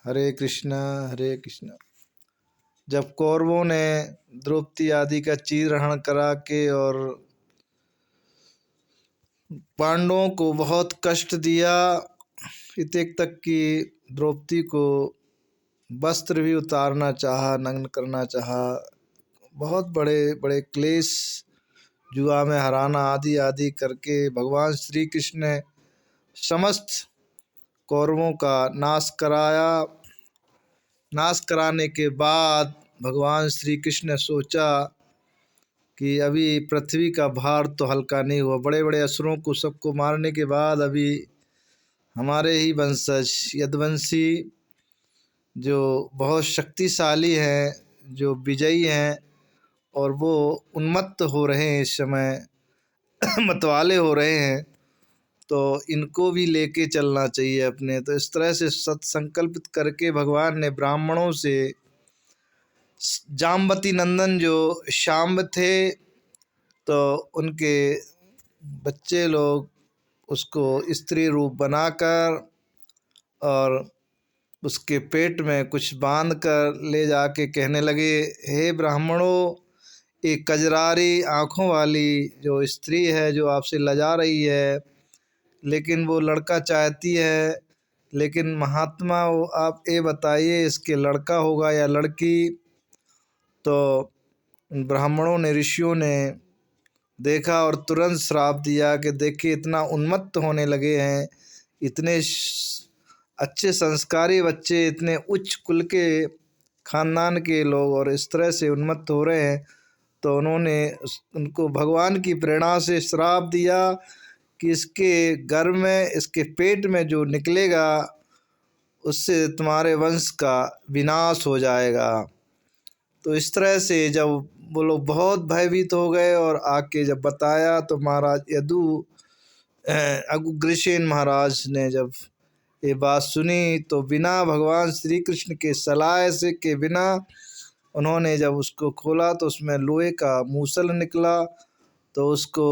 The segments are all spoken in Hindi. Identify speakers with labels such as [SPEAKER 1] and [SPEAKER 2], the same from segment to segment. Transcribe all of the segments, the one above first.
[SPEAKER 1] हरे कृष्णा हरे कृष्णा। जब कौरवों ने द्रौपदी आदि का चीरहरण करा के और पांडवों को बहुत कष्ट दिया, इतने तक कि द्रौपदी को वस्त्र भी उतारना चाहा, नग्न करना चाहा, बहुत बड़े बड़े क्लेश, जुआ में हराना आदि आदि करके भगवान श्री कृष्ण ने समस्त कौरवों का नाश कराया। नाश कराने के बाद भगवान श्री कृष्ण ने सोचा कि अभी पृथ्वी का भार तो हल्का नहीं हुआ। बड़े बड़े असुरों को सबको मारने के बाद अभी हमारे ही वंशज यदुवंशी जो बहुत शक्तिशाली हैं, जो विजयी हैं, और वो उन्मत्त हो रहे हैं इस समय मतवाले हो रहे हैं, तो इनको भी लेके चलना चाहिए अपने। तो इस तरह से सत्संकल्पित करके भगवान ने ब्राह्मणों से जाम्बती नंदन जो शाम्ब थे, तो उनके बच्चे लोग उसको स्त्री रूप बनाकर और उसके पेट में कुछ बांध कर ले जाके कहने लगे, हे ब्राह्मणों, एक कजरारी आँखों वाली जो स्त्री है जो आपसे लजा रही है, लेकिन वो लड़का चाहती है, लेकिन महात्मा वो आप ये बताइए इसके लड़का होगा या लड़की। तो ब्राह्मणों ने, ऋषियों ने देखा और तुरंत श्राप दिया कि देखिए इतना उन्मत्त होने लगे हैं, इतने अच्छे संस्कारी बच्चे, इतने उच्च कुल के खानदान के लोग, और इस तरह से उन्मत्त हो रहे हैं। तो उन्होंने उनको भगवान की प्रेरणा से श्राप दिया कि इसके गर्भ में, इसके पेट में जो निकलेगा उससे तुम्हारे वंश का विनाश हो जाएगा। तो इस तरह से जब वो लोग बहुत भयभीत हो गए और आके जब बताया तो महाराज अग्रसेन महाराज ने जब ये बात सुनी तो बिना भगवान श्री कृष्ण के सलाह से के बिना उन्होंने जब उसको खोला तो उसमें लोहे का मूसल निकला। तो उसको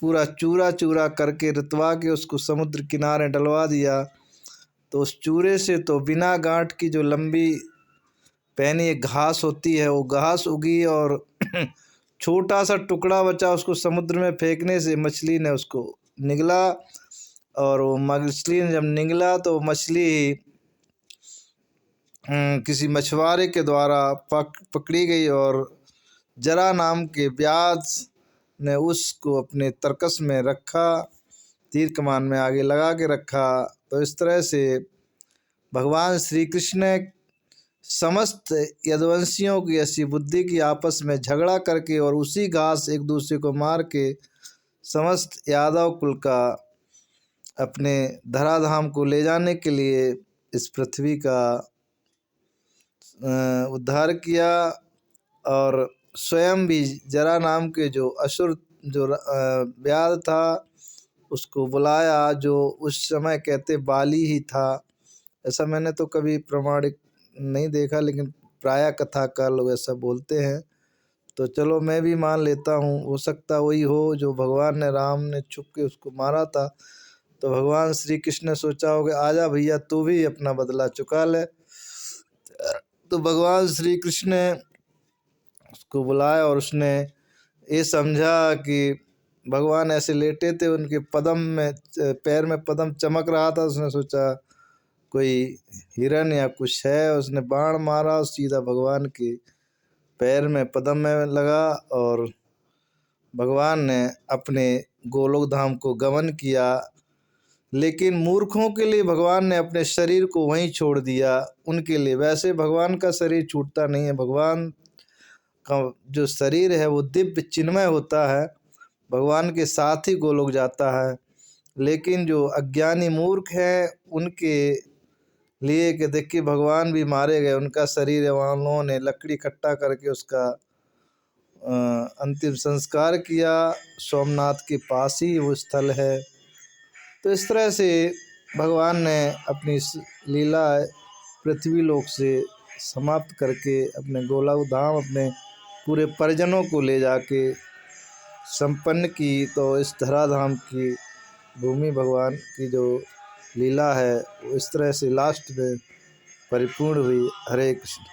[SPEAKER 1] पूरा चूरा चूरा करके रितवा के उसको समुद्र किनारे डलवा दिया। तो उस चूरे से तो बिना गांठ की जो लंबी पहनी एक घास होती है, वो घास उगी और छोटा सा टुकड़ा बचा, उसको समुद्र में फेंकने से मछली ने उसको निगला। और वो मछली ने जब निगला तो मछली किसी मछुआरे के द्वारा पकड़ी गई और जरा नाम के व्याध ने उसको अपने तरकस में रखा, तीर कमान में आगे लगा के रखा। तो इस तरह से भगवान श्री कृष्ण ने समस्त यदुवंशियों की ऐसी बुद्धि की आपस में झगड़ा करके और उसी घास एक दूसरे को मार के समस्त यादव कुल का अपने धराधाम को ले जाने के लिए इस पृथ्वी का उद्धार किया। और स्वयं भी जरा नाम के जो असुर जो व्याध था उसको बुलाया, जो उस समय कहते बाली ही था। ऐसा मैंने तो कभी प्रमाणिक नहीं देखा, लेकिन प्रायः कथाकार लोग ऐसा बोलते हैं। तो चलो मैं भी मान लेता हूँ, हो सकता वही हो जो भगवान ने, राम ने छुप के उसको मारा था। तो भगवान श्री कृष्ण ने सोचा होगा आजा भैया तू भी अपना बदला चुका ले। तो भगवान श्री कृष्ण ने उसको बुलाया और उसने ये समझा कि भगवान ऐसे लेटे थे, उनके पदम में, पैर में पदम चमक रहा था। उसने सोचा कोई हिरन या कुछ है, उसने बाण मारा और सीधा भगवान के पैर में पदम में लगा और भगवान ने अपने गोलोक धाम को गमन किया। लेकिन मूर्खों के लिए भगवान ने अपने शरीर को वहीं छोड़ दिया उनके लिए। वैसे भगवान का शरीर छूटता नहीं है, भगवान का जो शरीर है वो दिव्य चिन्मय होता है, भगवान के साथ ही गोलोक जाता है। लेकिन जो अज्ञानी मूर्ख हैं उनके लिए कि देखिए भगवान भी मारे गए, उनका शरीर है वहाँ उन्होंने लकड़ी इकट्ठा करके उसका अंतिम संस्कार किया। सोमनाथ के पास ही वो स्थल है। तो इस तरह से भगवान ने अपनी लीला पृथ्वी लोक से समाप्त करके अपने गोलोक धाम अपने पूरे परिजनों को ले जाके संपन्न की। तो इस धराधाम की भूमि भगवान की जो लीला है वो इस तरह से लास्ट में परिपूर्ण हुई। हरे कृष्ण।